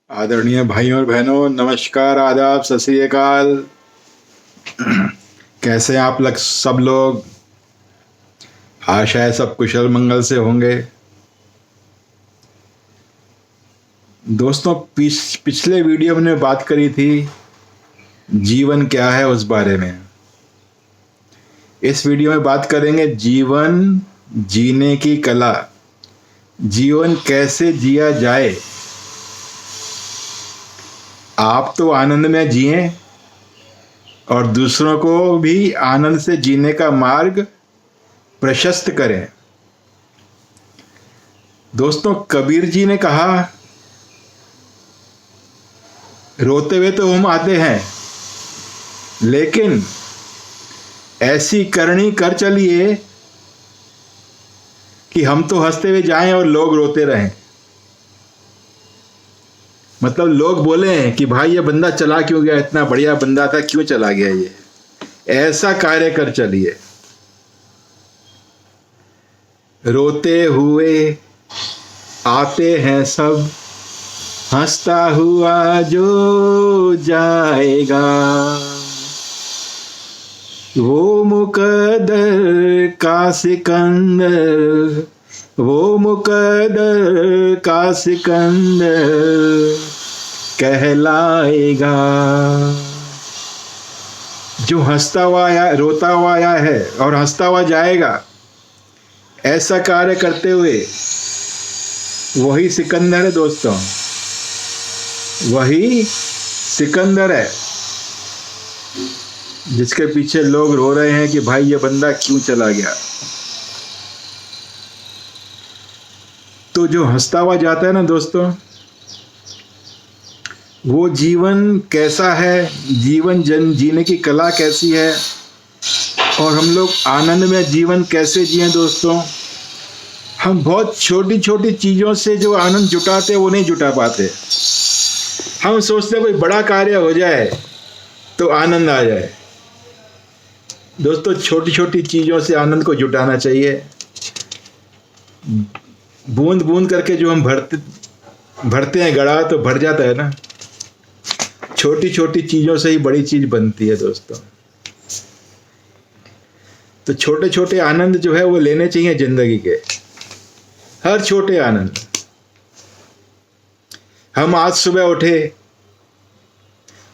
आदरणीय भाइयों और बहनों, नमस्कार, आदाब, सत श्री अकाल। कैसे हैं आप सब लोग? आशा है सब कुशल मंगल से होंगे। दोस्तों, पिछले वीडियो में हमने बात करी थी जीवन क्या है, उस बारे में। इस वीडियो में बात करेंगे जीवन जीने की कला, जीवन कैसे जिया जाए। आप तो आनंद में जिएं और दूसरों को भी आनंद से जीने का मार्ग प्रशस्त करें। दोस्तों, कबीर जी ने कहा, रोते हुए तो हम आते हैं, लेकिन ऐसी करनी कर चलिए कि हम तो हंसते हुए जाएं और लोग रोते रहें। मतलब लोग बोले कि भाई ये बंदा चला क्यों गया, इतना बढ़िया बंदा था, क्यों चला गया ये। ऐसा कार्य कर चलिए। रोते हुए आते हैं सब, हंसता हुआ जो जाएगा, वो मुकद्दर का सिकंदर, वो मुकद्दर का सिकंदर कहलाएगा। जो हंसता हुआ आया, रोता हुआ आया है और हंसता हुआ जाएगा, ऐसा कार्य करते हुए वही सिकंदर है। दोस्तों, वही सिकंदर है जिसके पीछे लोग रो रहे हैं कि भाई ये बंदा क्यों चला गया। तो जो हंसता हुआ जाता है ना दोस्तों, वो जीवन कैसा है, जीवन जीने की कला कैसी है, और हम लोग आनंद में जीवन कैसे जिए। दोस्तों, हम बहुत छोटी छोटी चीज़ों से जो आनंद जुटाते वो नहीं जुटा पाते। हम सोचते कोई बड़ा कार्य हो जाए तो आनंद आ जाए। दोस्तों, छोटी छोटी चीज़ों से आनंद को जुटाना चाहिए। बूंद बूंद करके जो हम भरते हैं घड़ा, तो भर जाता है ना। छोटी छोटी चीज़ों से ही बड़ी चीज़ बनती है दोस्तों। तो छोटे छोटे आनंद जो है वो लेने चाहिए जिंदगी के, हर छोटे आनंद। हम आज सुबह उठे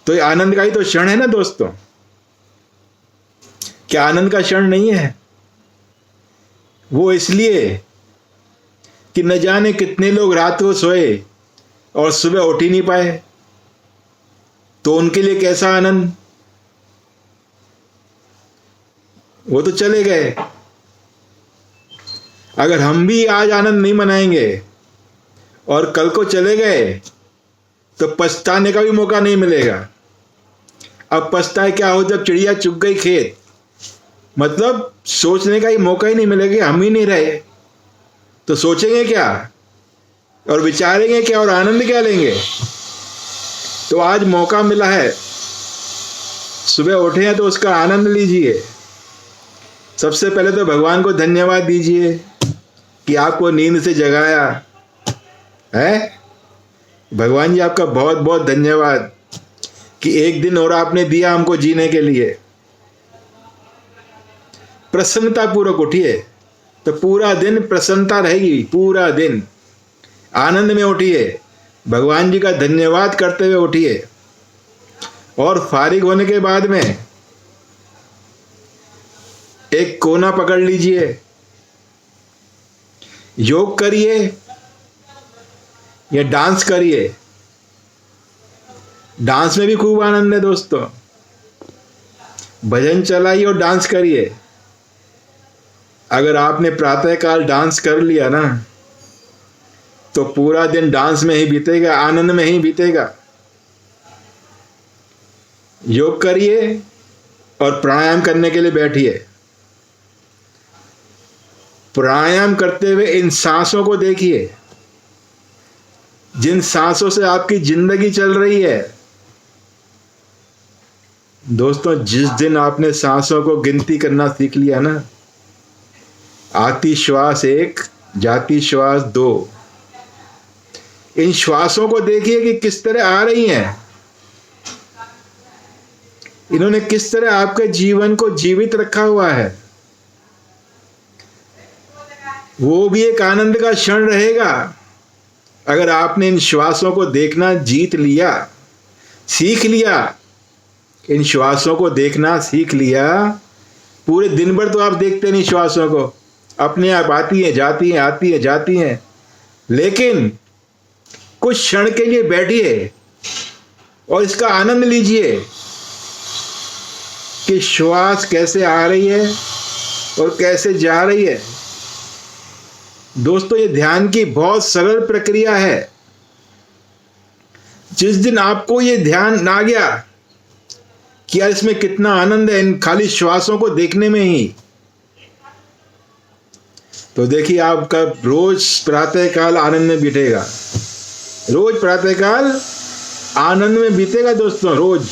तो ये आनंद का ही तो क्षण है ना दोस्तों। क्या आनंद का क्षण नहीं है? वो इसलिए कि न जाने कितने लोग रात को सोए और सुबह उठ ही नहीं पाए, तो उनके लिए कैसा आनंद। वो तो चले गए। अगर हम भी आज आनंद नहीं मनाएंगे और कल को चले गए, तो पछताने का भी मौका नहीं मिलेगा। अब पछताए क्या हो, जब चिड़िया चुग गई खेत, मतलब सोचने का ही मौका ही नहीं मिलेगा। हम ही नहीं रहे तो सोचेंगे क्या और विचारेंगे क्या और आनंद क्या लेंगे। तो आज मौका मिला है, सुबह उठे हैं तो उसका आनंद लीजिए। सबसे पहले तो भगवान को धन्यवाद दीजिए कि आपको नींद से जगाया है। भगवान जी, आपका बहुत बहुत धन्यवाद कि एक दिन और आपने दिया हमको जीने के लिए। प्रसन्नता पूर्वक उठिए तो पूरा दिन प्रसन्नता रहेगी। पूरा दिन आनंद में उठिए, भगवान जी का धन्यवाद करते हुए उठिए। और फारिग होने के बाद में एक कोना पकड़ लीजिए, योग करिए या डांस करिए। डांस में भी खूब आनंद है दोस्तों। भजन चलाइए और डांस करिए। अगर आपने प्रातःकाल डांस कर लिया ना, तो पूरा दिन डांस में ही बीतेगा, आनंद में ही बीतेगा। योग करिए और प्राणायाम करने के लिए बैठिए। प्राणायाम करते हुए इन सांसों को देखिए, जिन सांसों से आपकी जिंदगी चल रही है। दोस्तों, जिस दिन आपने सांसों को गिनती करना सीख लिया ना, आती श्वास 1, जाती श्वास 2, इन श्वासों को देखिए कि किस तरह आ रही हैं। इन्होंने किस तरह आपके जीवन को जीवित रखा हुआ है। वो भी एक आनंद का क्षण रहेगा अगर आपने इन श्वासों को देखना जीत लिया, सीख लिया। इन श्वासों को देखना सीख लिया। पूरे दिन भर तो आप देखते नहीं श्वासों को, अपने आप आती हैं जाती हैं, आती हैं जाती हैं। लेकिन कुछ क्षण के लिए बैठिए और इसका आनंद लीजिए कि श्वास कैसे आ रही है और कैसे जा रही है। दोस्तों, ये ध्यान की बहुत सरल प्रक्रिया है। जिस दिन आपको ये ध्यान आ गया कि यार इसमें कितना आनंद है इन खाली श्वासों को देखने में ही, तो देखिए आपका रोज प्रातःकाल आनंद में बीतेगा। रोज प्रातःकाल आनंद में बीतेगा दोस्तों। रोज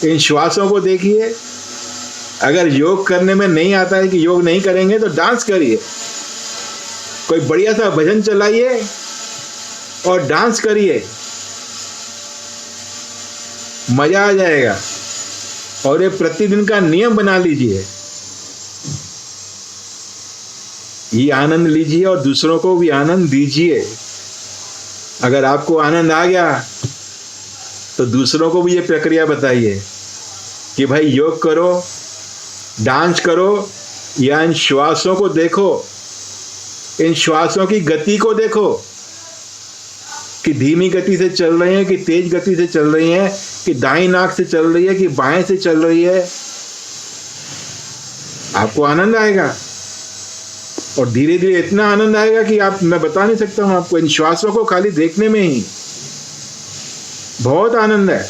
इन श्वासों को देखिए। अगर योग करने में नहीं आता है कि योग नहीं करेंगे तो डांस करिए, कोई बढ़िया सा भजन चलाइए और डांस करिए, मजा आ जाएगा। और ये प्रतिदिन का नियम बना लीजिए। ये आनंद लीजिए और दूसरों को भी आनंद दीजिए। अगर आपको आनंद आ गया तो दूसरों को भी ये प्रक्रिया बताइए कि भाई योग करो, डांस करो, या इन श्वासों को देखो, इन श्वासों की गति को देखो कि धीमी गति से चल रही हैं कि तेज गति से चल रही हैं, कि दाईं नाक से चल रही है कि बाएं से चल रही है। आपको आनंद आएगा और धीरे धीरे इतना आनंद आएगा कि मैं बता नहीं सकता हूं आपको। इन श्वासों को खाली देखने में ही बहुत आनंद है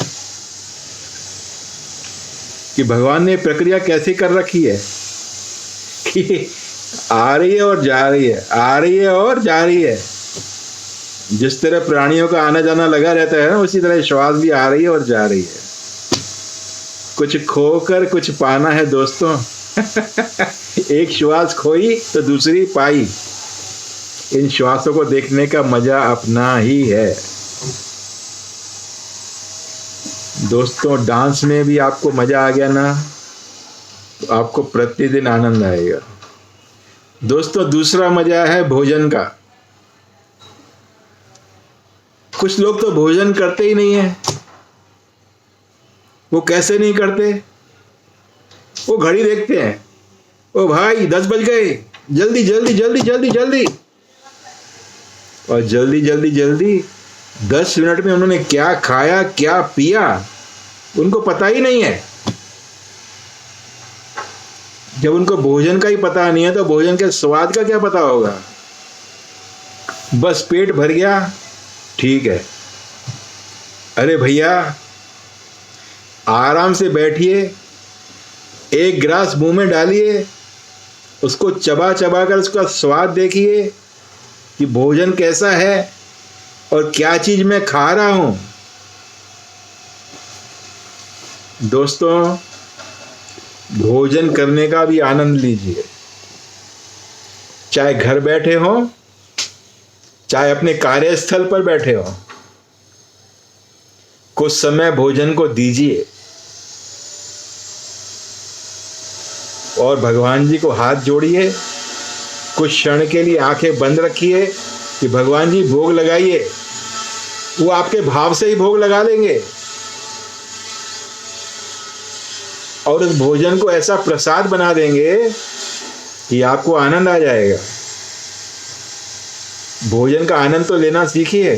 कि भगवान ने प्रक्रिया कैसे कर रखी है कि आ रही है और जा रही है, आ रही है और जा रही है। जिस तरह प्राणियों का आना जाना लगा रहता है ना, उसी तरह श्वास भी आ रही है और जा रही है। कुछ खोकर कुछ पाना है दोस्तों। एक श्वास खोई तो दूसरी पाई। इन श्वासों को देखने का मजा अपना ही है दोस्तों। डांस में भी आपको मजा आ गया ना, तो आपको प्रतिदिन आनंद आएगा दोस्तों। दूसरा मजा है भोजन का। कुछ लोग तो भोजन करते ही नहीं है। वो कैसे नहीं करते? वो घड़ी देखते हैं, ओ भाई 10 बज गए, जल्दी जल्दी जल्दी जल्दी जल्दी। और जल्दी जल्दी जल्दी 10 मिनट में उन्होंने क्या खाया क्या पिया उनको पता ही नहीं है। जब उनको भोजन का ही पता नहीं है तो भोजन के स्वाद का क्या पता होगा। बस पेट भर गया, ठीक है। अरे भैया आराम से बैठिए, एक गिलास मुंह में डालिए, उसको चबा चबा कर उसका स्वाद देखिए कि भोजन कैसा है और क्या चीज मैं खा रहा हूं। दोस्तों, भोजन करने का भी आनंद लीजिए। चाहे घर बैठे हो, चाहे अपने कार्यस्थल पर बैठे हो, कुछ समय भोजन को दीजिए और भगवान जी को हाथ जोड़िए। कुछ क्षण के लिए आंखें बंद रखिए कि भगवान जी भोग लगाइए। वो आपके भाव से ही भोग लगा लेंगे और उस भोजन को ऐसा प्रसाद बना देंगे कि आपको आनंद आ जाएगा। भोजन का आनंद तो लेना सीखिए,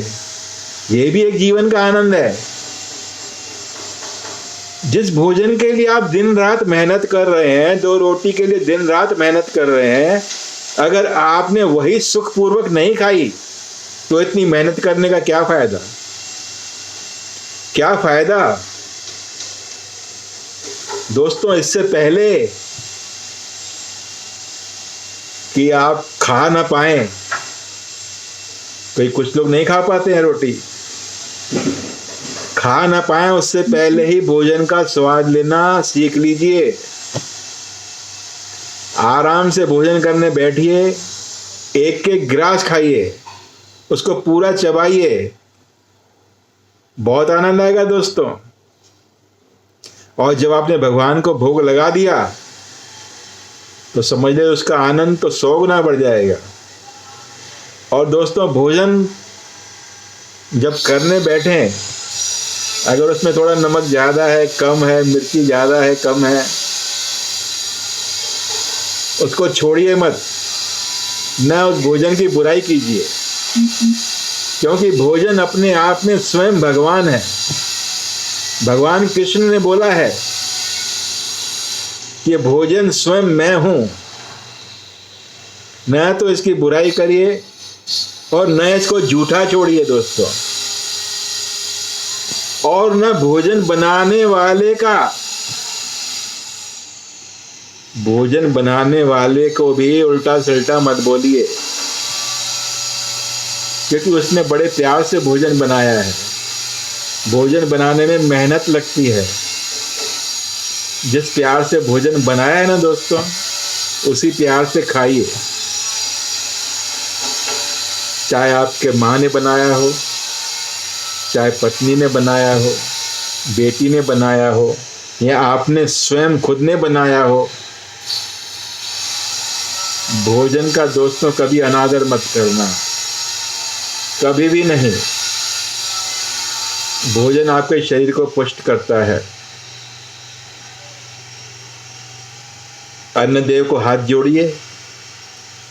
ये भी एक जीवन का आनंद है। जिस भोजन के लिए आप दिन रात मेहनत कर रहे हैं, 2 रोटी के लिए दिन रात मेहनत कर रहे हैं, अगर आपने वही सुखपूर्वक नहीं खाई तो इतनी मेहनत करने का क्या फायदा? क्या फायदा? दोस्तों, इससे पहले कि आप खा ना पाए, कुछ लोग नहीं खा पाते हैं रोटी, खा ना पाए उससे पहले ही भोजन का स्वाद लेना सीख लीजिए। आराम से भोजन करने बैठिए, एक एक गिलास खाइए उसको पूरा चबाइए, बहुत आनंद आएगा दोस्तों। और जब आपने भगवान को भोग लगा दिया तो समझ ले उसका आनंद तो 100 गुना बढ़ जाएगा। और दोस्तों भोजन जब करने बैठे, अगर उसमें थोड़ा नमक ज़्यादा है, कम है, मिर्ची ज़्यादा है, कम है, उसको छोड़िए मत, न उस भोजन की बुराई कीजिए, क्योंकि भोजन अपने आप में स्वयं भगवान है। भगवान कृष्ण ने बोला है कि भोजन स्वयं मैं हूं, न तो इसकी बुराई करिए और न इसको जूठा छोड़िए दोस्तों। और न भोजन बनाने वाले का, भोजन बनाने वाले को भी उल्टा सल्टा मत बोलिए, क्योंकि उसने बड़े प्यार से भोजन बनाया है। भोजन बनाने में मेहनत लगती है। जिस प्यार से भोजन बनाया है ना दोस्तों, उसी प्यार से खाइए। चाहे आपके माँ ने बनाया हो, चाहे पत्नी ने बनाया हो, बेटी ने बनाया हो, या आपने स्वयं खुद ने बनाया हो, भोजन का दोस्तों कभी अनादर मत करना, कभी भी नहीं। भोजन आपके शरीर को पुष्ट करता है। अन्न देव को हाथ जोड़िए,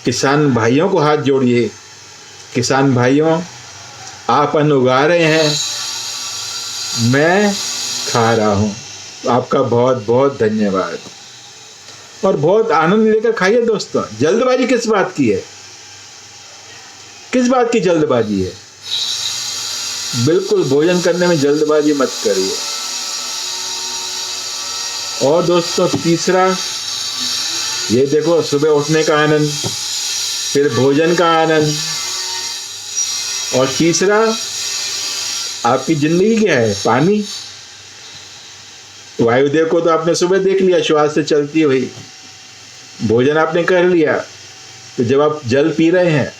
किसान भाइयों को हाथ जोड़िए। किसान भाइयों, आप अन्न उगा रहे हैं, मैं खा रहा हूं, आपका बहुत बहुत धन्यवाद। और बहुत आनंद लेकर खाइए दोस्तों। जल्दबाजी किस बात की है? किस बात की जल्दबाजी है? बिल्कुल भोजन करने में जल्दबाजी मत करिए। और दोस्तों तीसरा, ये देखो, सुबह उठने का आनंद, फिर भोजन का आनंद, और तीसरा आपकी जिंदगी क्या है? पानी। वायुदेव को तो आपने सुबह देख लिया श्वास से चलती हुई, भोजन आपने कर लिया, तो जब आप जल पी रहे हैं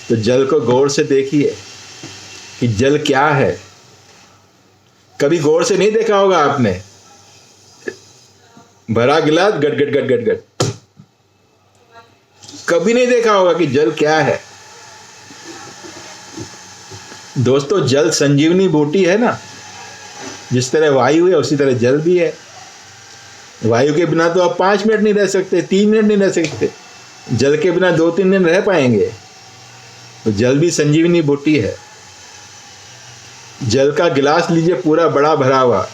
तो जल को गौर से देखिए कि जल क्या है। कभी गौर से नहीं देखा होगा आपने, भरा गिलास गट गट गट गट गट, कभी नहीं देखा होगा कि जल क्या है। दोस्तों जल संजीवनी बूटी है ना, जिस तरह वायु है उसी तरह जल भी है। वायु के बिना तो आप 5 मिनट नहीं रह सकते, 3 मिनट नहीं रह सकते, जल के बिना 2-3 दिन रह पाएंगे। तो जल भी संजीवनी बूटी है। जल का गिलास लीजिए पूरा बड़ा भरा हुआ,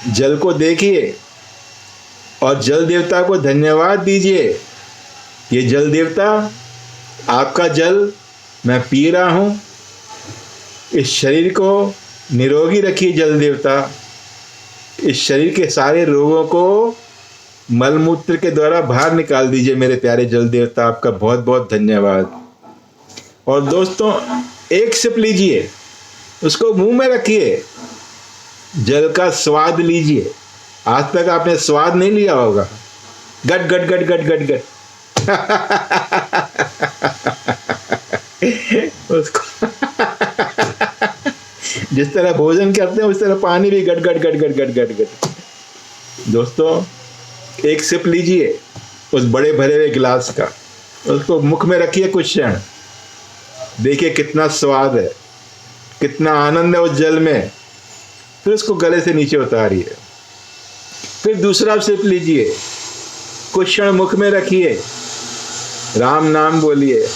जल को देखिए और जल देवता को धन्यवाद दीजिए। ये जल देवता, आपका जल मैं पी रहा हूँ, इस शरीर को निरोगी रखिए जल देवता। इस शरीर के सारे रोगों को मलमूत्र के द्वारा बाहर निकाल दीजिए मेरे प्यारे जल देवता, आपका बहुत बहुत धन्यवाद। और दोस्तों एक सिप लीजिए, उसको मुंह में रखिए, जल का स्वाद लीजिए। आज तक आपने स्वाद नहीं लिया होगा। गट गट गट गट गट गट उसको जिस तरह भोजन करते हैं उस तरह पानी भी गट गट गट गट गट गट गट। दोस्तों एक सिप लीजिए उस बड़े भरे हुए गिलास का, उसको मुख में रखिए कुछ क्षण, देखिए कितना स्वाद है, कितना आनंद है उस जल में। फिर उसको गले से नीचे उतारिए, फिर दूसरा सिप लीजिए, कुछ क्षण मुख में रखिए, राम नाम बोलिए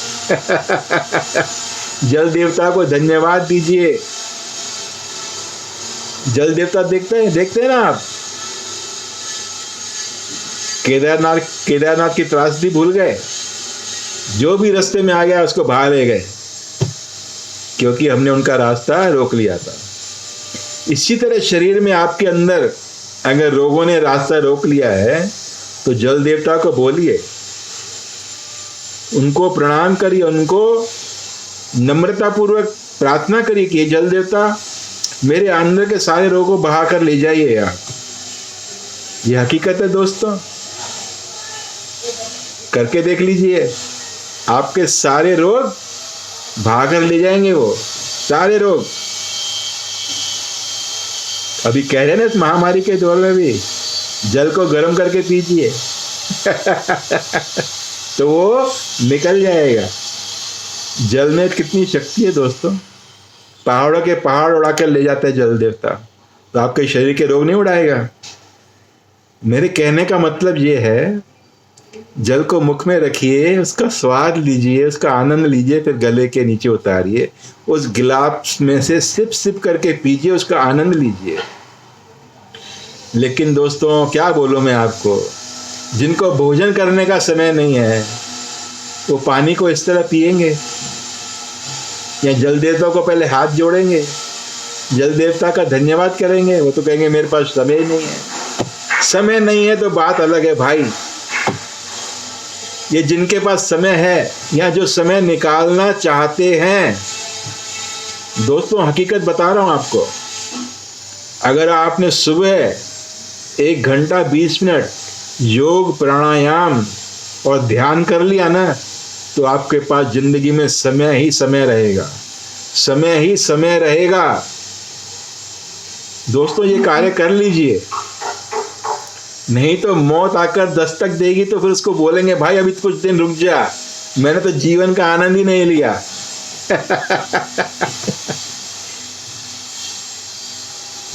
जल देवता को धन्यवाद दीजिए। जल देवता देखते हैं ना आप, केदारनाथ की त्रासदी भूल गए, जो भी रास्ते में आ गया उसको बाहर ले गए, क्योंकि हमने उनका रास्ता रोक लिया था। इसी तरह शरीर में आपके अंदर अगर रोगों ने रास्ता रोक लिया है तो जल देवता को बोलिए, उनको प्रणाम करिए, उनको नम्रतापूर्वक प्रार्थना करिए कि जल देवता मेरे अंदर के सारे रोगों बहा कर ले जाइए यार। ये हकीकत है दोस्तों, करके देख लीजिए। आपके सारे रोग भागकर ले जाएंगे, वो सारे रोग। अभी कह रहे हैं ना इस महामारी के दौर में भी जल को गर्म करके पीजिए तो वो निकल जाएगा। जल में कितनी शक्ति है दोस्तों, पहाड़ों के पहाड़ उड़ा कर ले जाता है जल देवता, तो आपके शरीर के रोग नहीं उड़ाएगा। मेरे कहने का मतलब ये है, जल को मुख में रखिए, उसका स्वाद लीजिए, उसका आनंद लीजिए, फिर गले के नीचे उतारिए, उस गिलास में से सिप सिप करके पीजिए, उसका आनंद लीजिए। लेकिन दोस्तों क्या बोलूं मैं आपको, जिनको भोजन करने का समय नहीं है वो पानी को इस तरह पिएंगे या जल देवता को पहले हाथ जोड़ेंगे, जल देवता का धन्यवाद करेंगे, वो तो कहेंगे मेरे पास समय नहीं है। समय नहीं है तो बात अलग है भाई, ये जिनके पास समय है या जो समय निकालना चाहते हैं, दोस्तों हकीकत बता रहा हूं आपको, अगर आपने सुबह 1 घंटा 20 मिनट योग प्राणायाम और ध्यान कर लिया ना, तो आपके पास जिंदगी में समय ही समय रहेगा, समय ही समय रहेगा। दोस्तों ये कार्य कर लीजिए, नहीं तो मौत आकर दस्तक देगी तो फिर उसको बोलेंगे भाई अभी कुछ दिन रुक जा, मैंने तो जीवन का आनंद ही नहीं लिया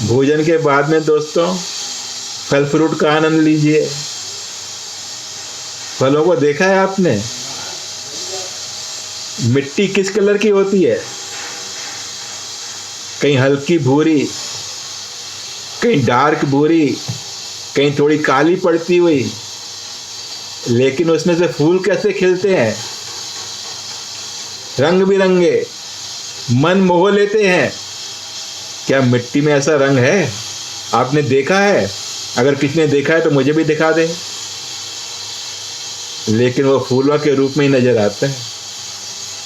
भोजन के बाद में दोस्तों फल फ्रूट का आनंद लीजिए। फलों को देखा है आपने, मिट्टी किस कलर की होती है, कहीं हल्की भूरी, कहीं डार्क भूरी, कहीं थोड़ी काली पड़ती हुई, लेकिन उसमें से फूल कैसे खिलते हैं, रंग बिरंगे, मन मोह लेते हैं। क्या मिट्टी में ऐसा रंग है? आपने देखा है? अगर किसी ने देखा है तो मुझे भी दिखा दे। लेकिन वो फूलों के रूप में ही नजर आता है।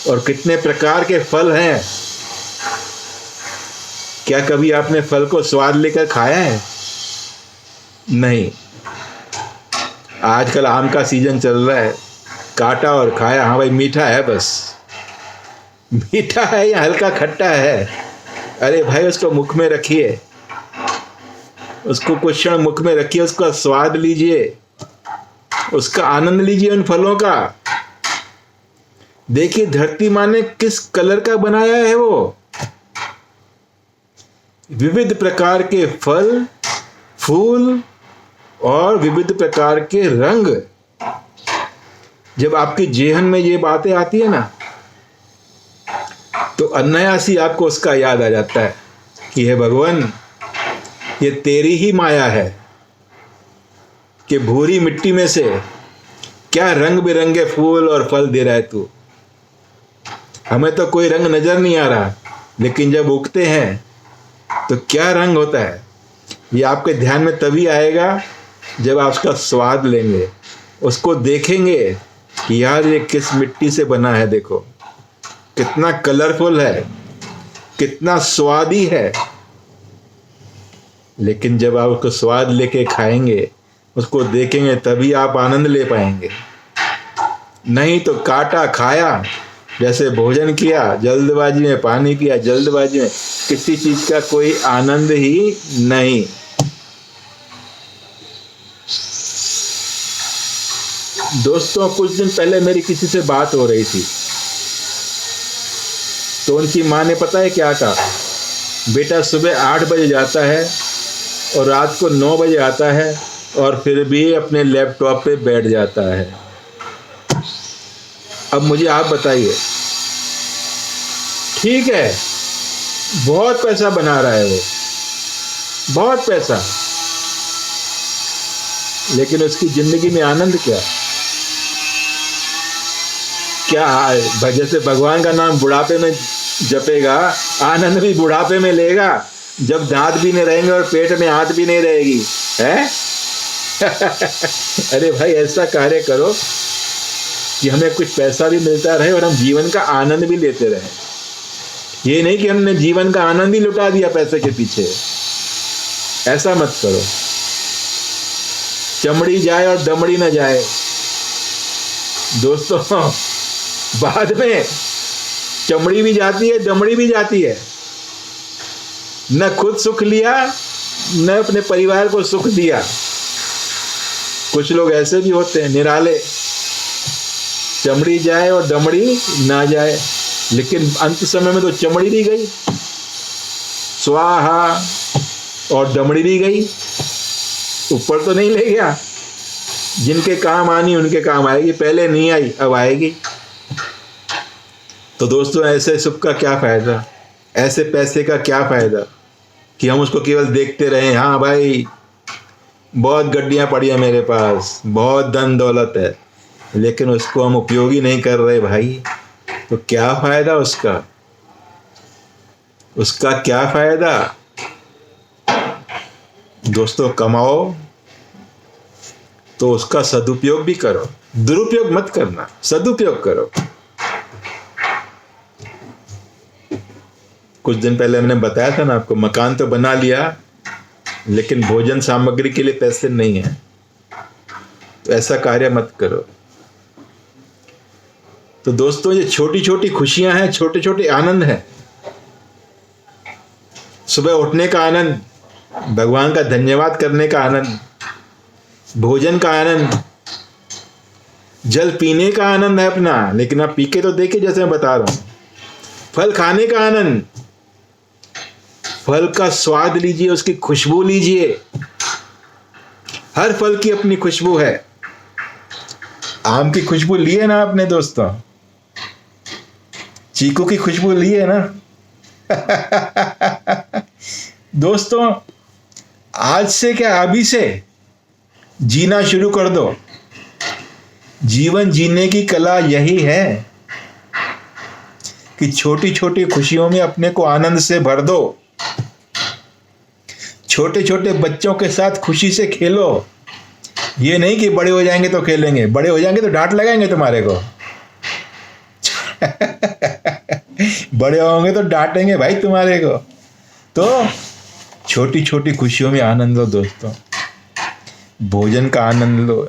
और कितने प्रकार के फल हैं, क्या कभी आपने फल को स्वाद लेकर खाया है? नहीं। आजकल आम का सीजन चल रहा है, काटा और खाया, हाँ भाई मीठा है, बस मीठा है या हल्का खट्टा है, अरे भाई उसको मुख में रखिए, उसको कुछ क्षण मुख में रखिए, उसका स्वाद लीजिए, उसका आनंद लीजिए उन फलों का। देखिए धरती माँ ने किस कलर का बनाया है, वो विविध प्रकार के फल फूल और विविध प्रकार के रंग। जब आपकी जेहन में ये बातें आती है ना, तो अनायास आपको उसका याद आ जाता है कि हे भगवान, ये तेरी ही माया है कि भूरी मिट्टी में से क्या रंग बिरंगे फूल और फल दे रहा है तू। हमें तो कोई रंग नजर नहीं आ रहा, लेकिन जब उगते हैं तो क्या रंग होता है, ये आपके ध्यान में तभी आएगा जब आप उसका स्वाद लेंगे, उसको देखेंगे कि यार ये किस मिट्टी से बना है, देखो कितना कलरफुल है, कितना स्वादी है। लेकिन जब आप उसको स्वाद लेके खाएंगे, उसको देखेंगे, तभी आप आनंद ले पाएंगे। नहीं तो काटा खाया, जैसे भोजन किया जल्दबाजी में, पानी पिया जल्दबाजी में, किसी चीज का कोई आनंद ही नहीं। दोस्तों कुछ दिन पहले मेरी किसी से बात हो रही थी, तो उनकी माँ ने पता है क्या कहा, बेटा सुबह 8 बजे जाता है और रात को 9 बजे आता है और फिर भी अपने लैपटॉप पे बैठ जाता है। अब मुझे आप बताइए, ठीक है बहुत पैसा बना रहा है वो, बहुत पैसा, लेकिन उसकी जिंदगी में आनंद क्या क्या? जैसे भगवान का नाम बुढ़ापे में जपेगा, आनंद भी बुढ़ापे में लेगा, जब दांत भी नहीं रहेंगे और पेट में हाथ भी नहीं रहेगी, है अरे भाई ऐसा कार्य करो कि हमें कुछ पैसा भी मिलता रहे और हम जीवन का आनंद भी लेते रहे। ये नहीं कि हमने जीवन का आनंद ही लुटा दिया पैसे के पीछे, ऐसा मत करो। चमड़ी जाए और दमड़ी न जाए। दोस्तों बाद में चमड़ी भी जाती है, दमड़ी भी जाती है। न खुद सुख लिया, न अपने परिवार को सुख दिया। कुछ लोग ऐसे भी होते हैं निराले, चमड़ी जाए और दमड़ी ना जाए, लेकिन अंत समय में तो चमड़ी भी गई स्वाहा और दमड़ी भी गई, ऊपर तो नहीं ले गया। जिनके काम आनी उनके काम आएगी, पहले नहीं आई अब आएगी। तो दोस्तों, ऐसे सुख का क्या फायदा, ऐसे पैसे का क्या फायदा कि हम उसको केवल देखते रहें। हाँ भाई, बहुत गड्डियां पड़ी है मेरे पास, बहुत धन दौलत है, लेकिन उसको हम उपयोगी नहीं कर रहे भाई, तो क्या फायदा उसका, उसका क्या फायदा। दोस्तों, कमाओ तो उसका सदुपयोग भी करो, दुरुपयोग मत करना, सदुपयोग करो। कुछ दिन पहले मैंने बताया था ना आपको, मकान तो बना लिया लेकिन भोजन सामग्री के लिए पैसे नहीं है, तो ऐसा कार्य मत करो। तो दोस्तों, ये छोटी छोटी खुशियां हैं, छोटे छोटे आनंद हैं। सुबह उठने का आनंद, भगवान का धन्यवाद करने का आनंद, भोजन का आनंद, जल पीने का आनंद है अपना, लेकिन आप पी के तो देखिए जैसे मैं बता रहा हूं। फल खाने का आनंद, फल का स्वाद लीजिए, उसकी खुशबू लीजिए। हर फल की अपनी खुशबू है। आम की खुशबू लिए ना आपने दोस्तों, चीकू की खुशबू लिए ना। दोस्तों, आज से क्या अभी से जीना शुरू कर दो। जीवन जीने की कला यही है कि छोटी छोटी खुशियों में अपने को आनंद से भर दो। छोटे छोटे बच्चों के साथ खुशी से खेलो। ये नहीं कि बड़े हो जाएंगे तो खेलेंगे, बड़े हो जाएंगे तो डांट लगाएंगे तुम्हारे को। बड़े होंगे तो डांटेंगे भाई तुम्हारे को। तो छोटी छोटी खुशियों में आनंद लो दोस्तों। भोजन का आनंद लो,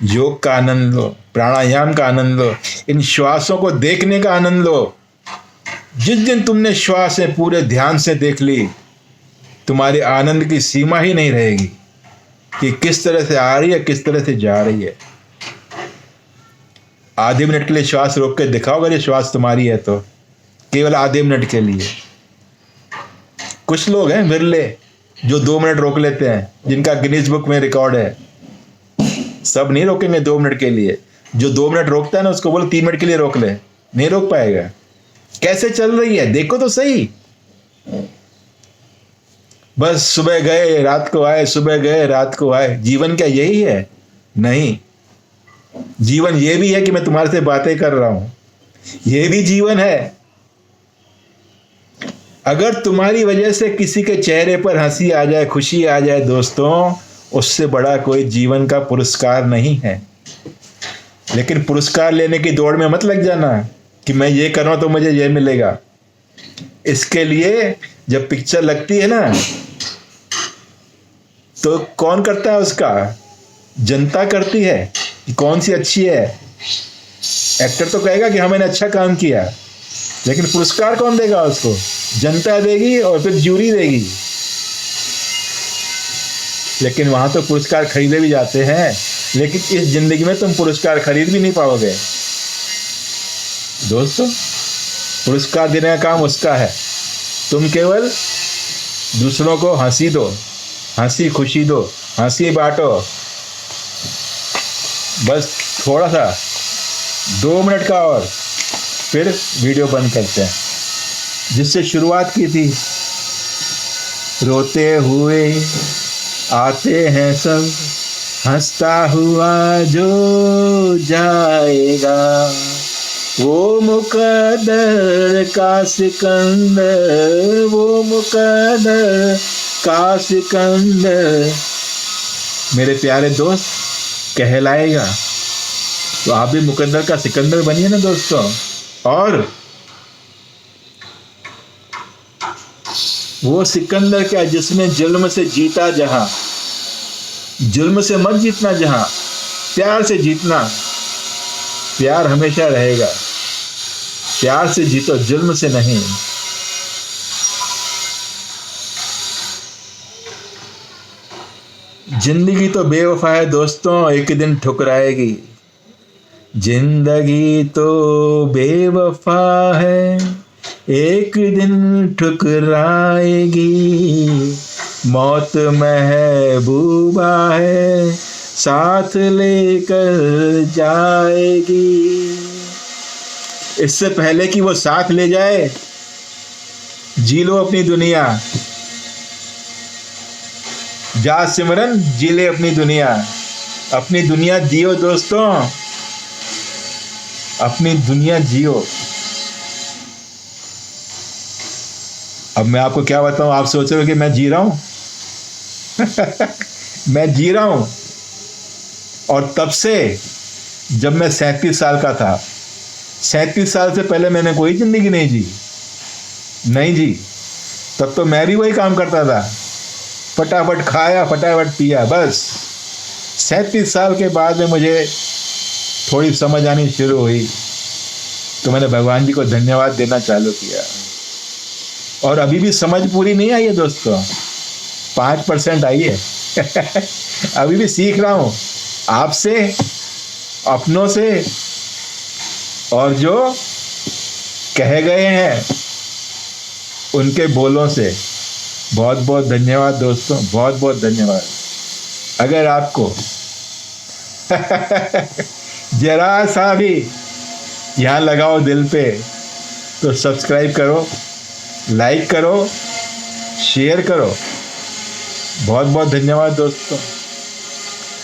योग का आनंद लो, प्राणायाम का आनंद लो, इन श्वासों को देखने का आनंद लो। जिस दिन तुमने श्वासें पूरे ध्यान से देख ली, तुम्हारे आनंद की सीमा ही नहीं रहेगी कि किस तरह से आ रही है, किस तरह से जा रही है। आधे मिनट के लिए श्वास रोक के दिखाओ, अगर ये श्वास तुम्हारी है तो, केवल आधे मिनट के लिए। कुछ लोग हैं विरले जो 2 मिनट रोक लेते हैं, जिनका गिनीज बुक में रिकॉर्ड है। सब नहीं रोकेंगे 2 मिनट के लिए। जो 2 मिनट रोकता है ना, उसको बोलो 3 मिनट के लिए रोक ले, नहीं रोक पाएगा। कैसे चल रही है देखो तो सही। बस सुबह गए रात को आए, सुबह गए रात को आए। जीवन क्या यही है? नहीं, जीवन ये भी है कि मैं तुम्हारे से बातें कर रहा हूं, ये भी जीवन है। अगर तुम्हारी वजह से किसी के चेहरे पर हंसी आ जाए, खुशी आ जाए दोस्तों, उससे बड़ा कोई जीवन का पुरस्कार नहीं है। लेकिन पुरस्कार लेने की दौड़ में मत लग जाना कि मैं ये कर रहा हूं तो मुझे ये मिलेगा। इसके लिए जब पिक्चर लगती है ना, तो कौन करता है उसका? जनता करती है कि कौन सी अच्छी है। एक्टर तो कहेगा कि हाँ मैंने अच्छा काम किया, लेकिन पुरस्कार कौन देगा उसको? जनता देगी और फिर जूरी देगी। लेकिन वहां तो पुरस्कार खरीदे भी जाते हैं, लेकिन इस जिंदगी में तुम पुरस्कार खरीद भी नहीं पाओगे दोस्तों। पुरस्कार देने का काम उसका है। तुम केवल दूसरों को हंसी दो, हंसी खुशी दो, हंसी बांटो। बस थोड़ा सा 2 मिनट का, और फिर वीडियो बंद करते हैं। जिससे शुरुआत की थी, रोते हुए आते हैं सब, हंसता हुआ जो जाएगा, वो मुकद्दर का सिकंदर, वो मुकद्दर का सिकंदर मेरे प्यारे दोस्त कहलाएगा। तो आप भी मुकद्दर का सिकंदर बनिए ना दोस्तों। और वो सिकंदर क्या, जिसने जुल्म से जीता जहां, जुल्म से मत जीतना जहां, प्यार से जीतना। प्यार हमेशा रहेगा। प्यार से जीतो, जुल्म से नहीं। जिंदगी तो बेवफा है दोस्तों, एक दिन ठुकराएगी। जिंदगी तो बेवफा है, एक दिन ठुकराएगी। मौत महबूबा है, साथ लेकर जाएगी। इससे पहले कि वो साथ ले जाए, जी लो अपनी दुनिया। जा सिमरन, जी ले अपनी दुनिया। अपनी दुनिया जियो दोस्तों, अपनी दुनिया जियो। अब मैं आपको क्या बताऊं, आप सोच रहे हो कि मैं जी रहा हूं मैं जी रहा हूं। और तब से, जब मैं 37 साल का था, 37 साल से पहले मैंने कोई जिंदगी नहीं जी। नहीं जी, तब तो मैं भी वही काम करता था, फटाफट खाया फटाफट पिया, बस। 37 साल के बाद में मुझे थोड़ी समझ आनी शुरू हुई, तो मैंने भगवान जी को धन्यवाद देना चालू किया। और अभी भी समझ पूरी नहीं आई है दोस्तों, 5% आई है अभी भी सीख रहा हूं आपसे, अपनों से, और जो कहे गए हैं उनके बोलों से। बहुत बहुत धन्यवाद दोस्तों, बहुत बहुत धन्यवाद। अगर आपको जरा सा भी यहाँ लगाओ दिल पे, तो सब्सक्राइब करो, लाइक करो, शेयर करो। बहुत बहुत धन्यवाद दोस्तों।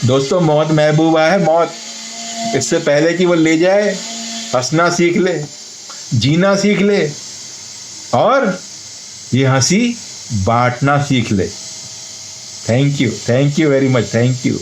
दोस्तों, मौत महबूबा है, मौत। इससे पहले कि वो ले जाए, हंसना सीख ले, जीना सीख ले, और ये हंसी बांटना सीख ले। Thank you very much, thank you.